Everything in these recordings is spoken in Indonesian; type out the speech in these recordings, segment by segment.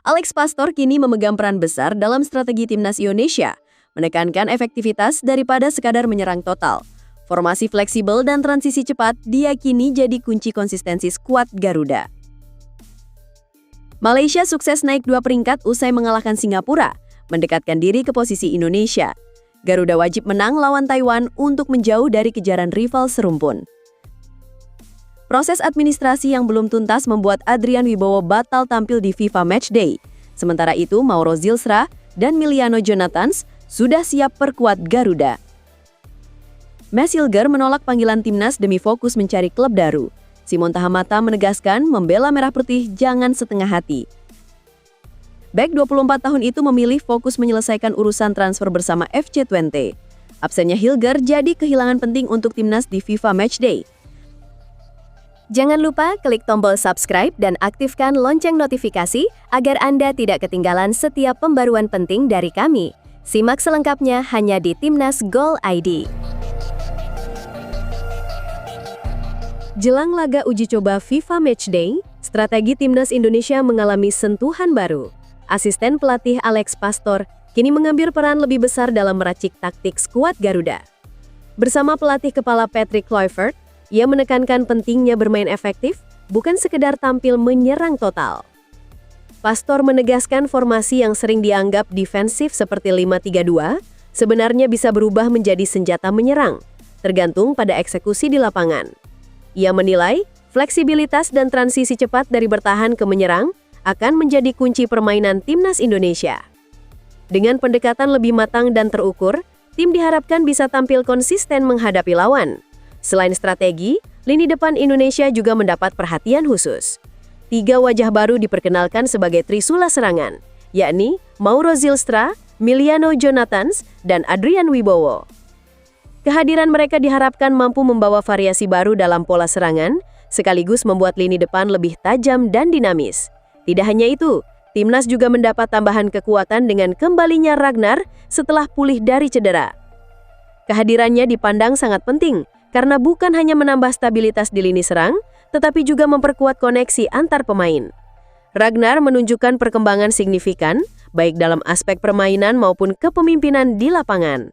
Alex Pastor kini memegang peran besar dalam strategi timnas Indonesia, menekankan efektivitas daripada sekadar menyerang total. Formasi fleksibel dan transisi cepat diyakini jadi kunci konsistensi skuad Garuda. Malaysia sukses naik 2 peringkat usai mengalahkan Singapura, mendekatkan diri ke posisi Indonesia. Garuda wajib menang lawan Taiwan untuk menjauh dari kejaran rival serumpun. Proses administrasi yang belum tuntas membuat Adrian Wibowo batal tampil di FIFA Matchday. Sementara itu, Mauro Zylstra dan Miliano Jonathans sudah siap perkuat Garuda. Mesilger menolak panggilan timnas demi fokus mencari klub baru. Simon Tahamata menegaskan membela Merah Putih jangan setengah hati. Bek 24 tahun itu memilih fokus menyelesaikan urusan transfer bersama FC Twente. Absennya Hilger jadi kehilangan penting untuk timnas di FIFA Matchday. Jangan lupa klik tombol subscribe dan aktifkan lonceng notifikasi agar Anda tidak ketinggalan setiap pembaruan penting dari kami. Simak selengkapnya hanya di Timnas Gol ID. Jelang laga uji coba FIFA Matchday, strategi Timnas Indonesia mengalami sentuhan baru. Asisten pelatih Alex Pastor kini mengambil peran lebih besar dalam meracik taktik skuad Garuda. Bersama pelatih kepala Patrick Kluivert, ia menekankan pentingnya bermain efektif, bukan sekedar tampil menyerang total. Pastor menegaskan formasi yang sering dianggap defensif seperti 5-3-2 sebenarnya bisa berubah menjadi senjata menyerang, tergantung pada eksekusi di lapangan. Ia menilai, fleksibilitas dan transisi cepat dari bertahan ke menyerang akan menjadi kunci permainan timnas Indonesia. Dengan pendekatan lebih matang dan terukur, tim diharapkan bisa tampil konsisten menghadapi lawan. Selain strategi, lini depan Indonesia juga mendapat perhatian khusus. 3 wajah baru diperkenalkan sebagai trisula serangan, yakni Mauro Zylstra, Miliano Jonathans, dan Adrian Wibowo. Kehadiran mereka diharapkan mampu membawa variasi baru dalam pola serangan, sekaligus membuat lini depan lebih tajam dan dinamis. Tidak hanya itu, timnas juga mendapat tambahan kekuatan dengan kembalinya Ragnar setelah pulih dari cedera. Kehadirannya dipandang sangat penting, karena bukan hanya menambah stabilitas di lini serang, tetapi juga memperkuat koneksi antar pemain. Ragnar menunjukkan perkembangan signifikan, baik dalam aspek permainan maupun kepemimpinan di lapangan.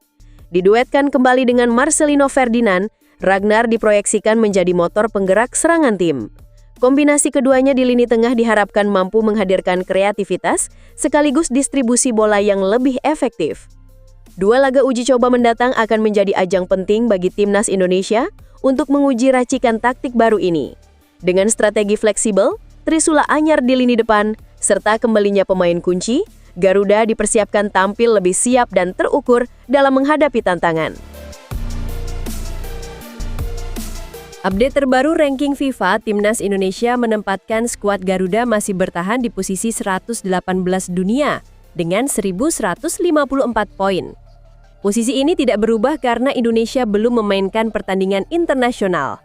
Diduetkan kembali dengan Marcelino Ferdinand, Ragnar diproyeksikan menjadi motor penggerak serangan tim. Kombinasi keduanya di lini tengah diharapkan mampu menghadirkan kreativitas, sekaligus distribusi bola yang lebih efektif. 2 laga uji coba mendatang akan menjadi ajang penting bagi timnas Indonesia untuk menguji racikan taktik baru ini. Dengan strategi fleksibel, trisula anyar di lini depan, serta kembalinya pemain kunci, Garuda dipersiapkan tampil lebih siap dan terukur dalam menghadapi tantangan. Update terbaru ranking FIFA, timnas Indonesia menempatkan skuad Garuda masih bertahan di posisi 118 dunia dengan 1.154 poin. Posisi ini tidak berubah karena Indonesia belum memainkan pertandingan internasional.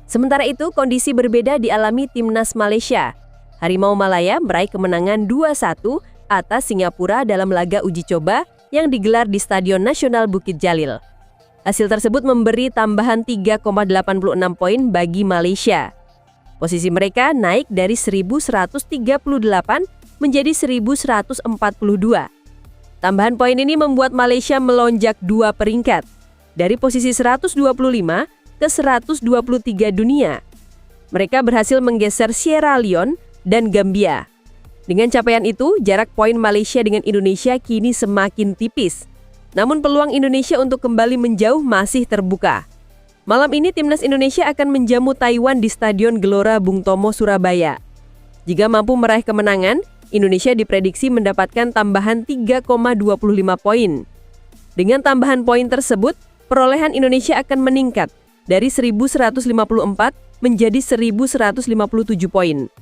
Sementara itu, kondisi berbeda dialami timnas Malaysia. Harimau Malaya meraih kemenangan 2-1 atas Singapura dalam laga uji coba yang digelar di Stadion Nasional Bukit Jalil. Hasil tersebut memberi tambahan 3,86 poin bagi Malaysia. Posisi mereka naik dari 1.138 menjadi 1.142. Tambahan poin ini membuat Malaysia melonjak 2 peringkat, dari posisi 125 ke 123 dunia. Mereka berhasil menggeser Sierra Leone dan Gambia. Dengan capaian itu, jarak poin Malaysia dengan Indonesia kini semakin tipis. Namun peluang Indonesia untuk kembali menjauh masih terbuka. Malam ini timnas Indonesia akan menjamu Taiwan di Stadion Gelora Bung Tomo, Surabaya. Jika mampu meraih kemenangan, Indonesia diprediksi mendapatkan tambahan 3,25 poin. Dengan tambahan poin tersebut, perolehan Indonesia akan meningkat dari 1.154 menjadi 1.157 poin.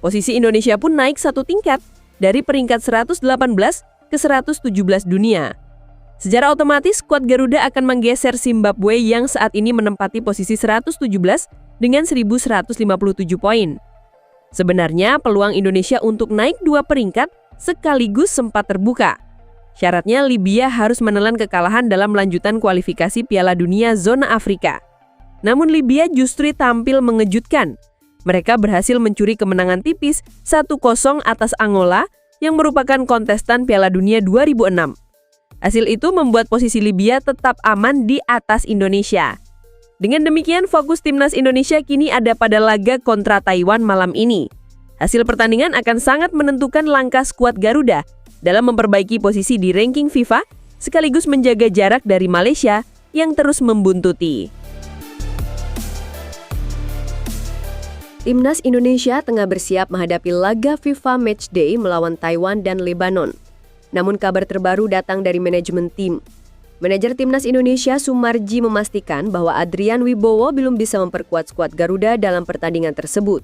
Posisi Indonesia pun naik 1 tingkat dari peringkat 118 ke 117 dunia. Secara otomatis, skuad Garuda akan menggeser Zimbabwe yang saat ini menempati posisi 117 dengan 1.157 poin. Sebenarnya, peluang Indonesia untuk naik 2 peringkat sekaligus sempat terbuka. Syaratnya Libya harus menelan kekalahan dalam lanjutan kualifikasi Piala Dunia Zona Afrika. Namun Libya justru tampil mengejutkan. Mereka berhasil mencuri kemenangan tipis 1-0 atas Angola yang merupakan kontestan Piala Dunia 2006. Hasil itu membuat posisi Libya tetap aman di atas Indonesia. Dengan demikian, fokus timnas Indonesia kini ada pada laga kontra Taiwan malam ini. Hasil pertandingan akan sangat menentukan langkah skuad Garuda dalam memperbaiki posisi di ranking FIFA, sekaligus menjaga jarak dari Malaysia yang terus membuntuti. Timnas Indonesia tengah bersiap menghadapi laga FIFA Matchday melawan Taiwan dan Lebanon. Namun kabar terbaru datang dari manajemen tim. Manajer Timnas Indonesia Sumarji memastikan bahwa Adrian Wibowo belum bisa memperkuat skuad Garuda dalam pertandingan tersebut.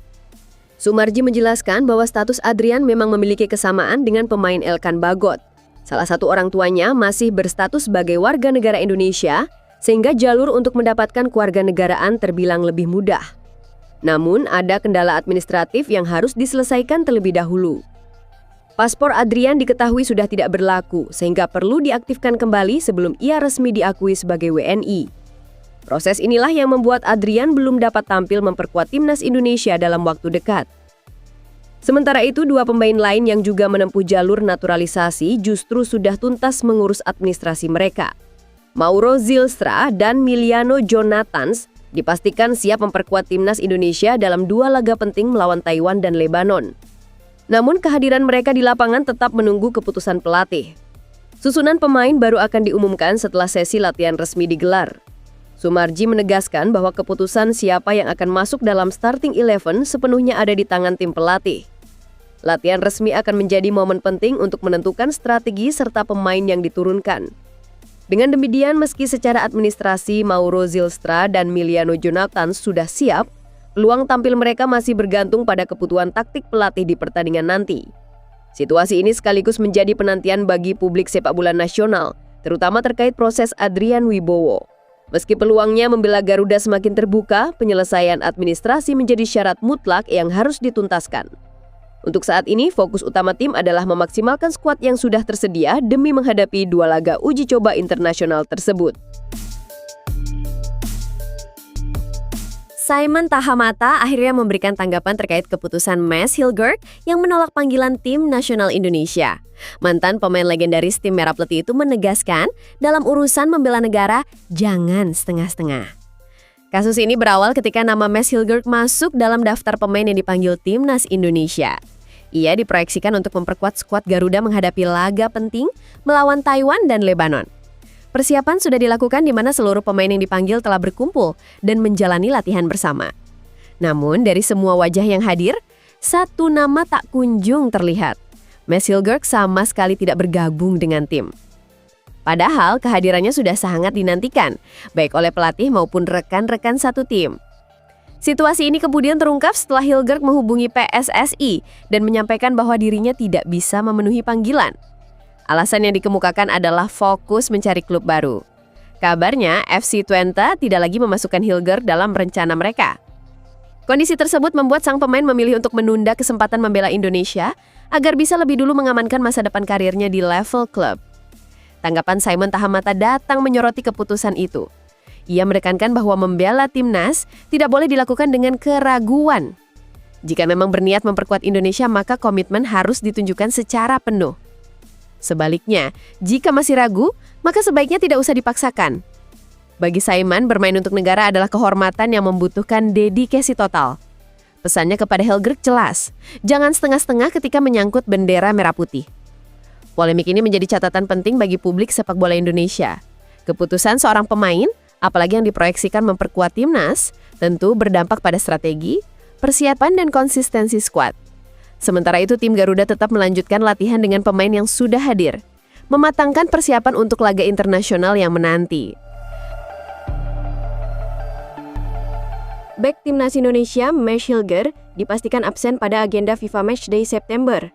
Sumarji menjelaskan bahwa status Adrian memang memiliki kesamaan dengan pemain Elkan Bagot. Salah satu orang tuanya masih berstatus sebagai warga negara Indonesia, sehingga jalur untuk mendapatkan kewarganegaraan terbilang lebih mudah. Namun, ada kendala administratif yang harus diselesaikan terlebih dahulu. Paspor Adrian diketahui sudah tidak berlaku, sehingga perlu diaktifkan kembali sebelum ia resmi diakui sebagai WNI. Proses inilah yang membuat Adrian belum dapat tampil memperkuat timnas Indonesia dalam waktu dekat. Sementara itu, dua pemain lain yang juga menempuh jalur naturalisasi justru sudah tuntas mengurus administrasi mereka. Mauro Zylstra dan Miliano Jonathans dipastikan siap memperkuat timnas Indonesia dalam dua laga penting melawan Taiwan dan Lebanon. Namun kehadiran mereka di lapangan tetap menunggu keputusan pelatih. Susunan pemain baru akan diumumkan setelah sesi latihan resmi digelar. Sumarji menegaskan bahwa keputusan siapa yang akan masuk dalam starting 11 sepenuhnya ada di tangan tim pelatih. Latihan resmi akan menjadi momen penting untuk menentukan strategi serta pemain yang diturunkan. Dengan demikian, meski secara administrasi Mauro Zylstra dan Miliano Jonathans sudah siap, peluang tampil mereka masih bergantung pada kebutuhan taktik pelatih di pertandingan nanti. Situasi ini sekaligus menjadi penantian bagi publik sepak bola nasional, terutama terkait proses Adrian Wibowo. Meski peluangnya membela Garuda semakin terbuka, penyelesaian administrasi menjadi syarat mutlak yang harus dituntaskan. Untuk saat ini, fokus utama tim adalah memaksimalkan skuad yang sudah tersedia demi menghadapi dua laga uji coba internasional tersebut. Simon Tahamata akhirnya memberikan tanggapan terkait keputusan Mads Hilgert yang menolak panggilan tim nasional Indonesia. Mantan pemain legendaris tim Merah Putih itu menegaskan, dalam urusan membela negara, jangan setengah-setengah. Kasus ini berawal ketika nama Mads Hilgert masuk dalam daftar pemain yang dipanggil timnas Indonesia. Ia diproyeksikan untuk memperkuat skuad Garuda menghadapi laga penting melawan Taiwan dan Lebanon. Persiapan sudah dilakukan di mana seluruh pemain yang dipanggil telah berkumpul dan menjalani latihan bersama. Namun dari semua wajah yang hadir, satu nama tak kunjung terlihat. Mads Hilgert sama sekali tidak bergabung dengan tim. Padahal kehadirannya sudah sangat dinantikan, baik oleh pelatih maupun rekan-rekan satu tim. Situasi ini kemudian terungkap setelah Hilgert menghubungi PSSI dan menyampaikan bahwa dirinya tidak bisa memenuhi panggilan. Alasan yang dikemukakan adalah fokus mencari klub baru. Kabarnya, FC Twente tidak lagi memasukkan Hilgert dalam rencana mereka. Kondisi tersebut membuat sang pemain memilih untuk menunda kesempatan membela Indonesia agar bisa lebih dulu mengamankan masa depan karirnya di level klub. Tanggapan Simon Tahamata datang menyoroti keputusan itu. Ia menekankan bahwa membela timnas tidak boleh dilakukan dengan keraguan. Jika memang berniat memperkuat Indonesia, maka komitmen harus ditunjukkan secara penuh. Sebaliknya, jika masih ragu, maka sebaiknya tidak usah dipaksakan. Bagi Simon, bermain untuk negara adalah kehormatan yang membutuhkan dedikasi total. Pesannya kepada Hilgert jelas, jangan setengah-setengah ketika menyangkut bendera merah putih. Polemik ini menjadi catatan penting bagi publik sepak bola Indonesia. Keputusan seorang pemain, apalagi yang diproyeksikan memperkuat timnas, tentu berdampak pada strategi, persiapan dan konsistensi skuad. Sementara itu, tim Garuda tetap melanjutkan latihan dengan pemain yang sudah hadir, mematangkan persiapan untuk laga internasional yang menanti. Bek timnas Indonesia, Mads Hilgert, dipastikan absen pada agenda FIFA Matchday September.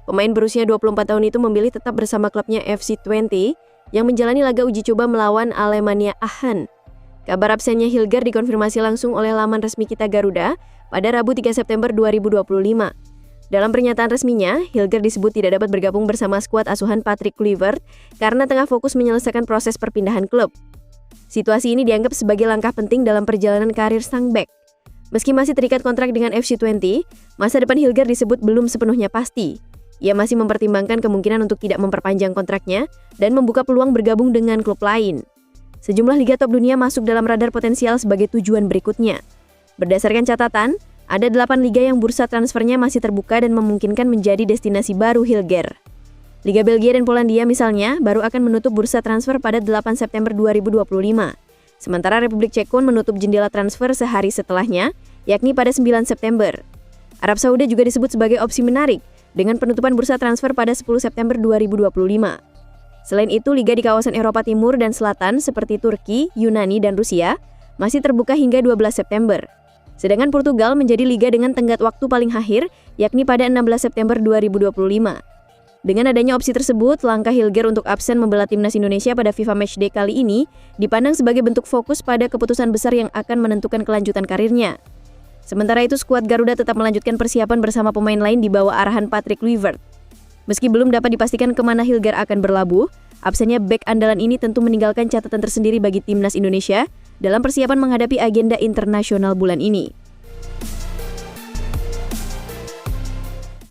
Pemain berusia 24 tahun itu memilih tetap bersama klubnya FC Twente yang menjalani laga uji coba melawan Alemannia Aachen. Kabar absennya Hilgert dikonfirmasi langsung oleh laman resmi Kita Garuda pada Rabu 3 September 2025. Dalam pernyataan resminya, Hilgert disebut tidak dapat bergabung bersama skuad asuhan Patrick Kluivert karena tengah fokus menyelesaikan proses perpindahan klub. Situasi ini dianggap sebagai langkah penting dalam perjalanan karir sang bek. Meski masih terikat kontrak dengan FC Twente, masa depan Hilgert disebut belum sepenuhnya pasti. Ia masih mempertimbangkan kemungkinan untuk tidak memperpanjang kontraknya dan membuka peluang bergabung dengan klub lain. Sejumlah liga top dunia masuk dalam radar potensial sebagai tujuan berikutnya. Berdasarkan catatan, ada 8 liga yang bursa transfernya masih terbuka dan memungkinkan menjadi destinasi baru Hilger. Liga Belgia dan Polandia misalnya baru akan menutup bursa transfer pada 8 September 2025. Sementara Republik Ceko menutup jendela transfer sehari setelahnya, yakni pada 9 September. Arab Saudi juga disebut sebagai opsi menarik dengan penutupan bursa transfer pada 10 September 2025. Selain itu, liga di kawasan Eropa Timur dan Selatan seperti Turki, Yunani, dan Rusia masih terbuka hingga 12 September. Sedangkan Portugal menjadi liga dengan tenggat waktu paling akhir, yakni pada 16 September 2025. Dengan adanya opsi tersebut, langkah Hilger untuk absen membela timnas Indonesia pada FIFA Matchday kali ini dipandang sebagai bentuk fokus pada keputusan besar yang akan menentukan kelanjutan karirnya. Sementara itu, skuad Garuda tetap melanjutkan persiapan bersama pemain lain di bawah arahan Patrick Kluivert. Meski belum dapat dipastikan kemana Hilger akan berlabuh, absennya bek andalan ini tentu meninggalkan catatan tersendiri bagi timnas Indonesia dalam persiapan menghadapi agenda internasional bulan ini.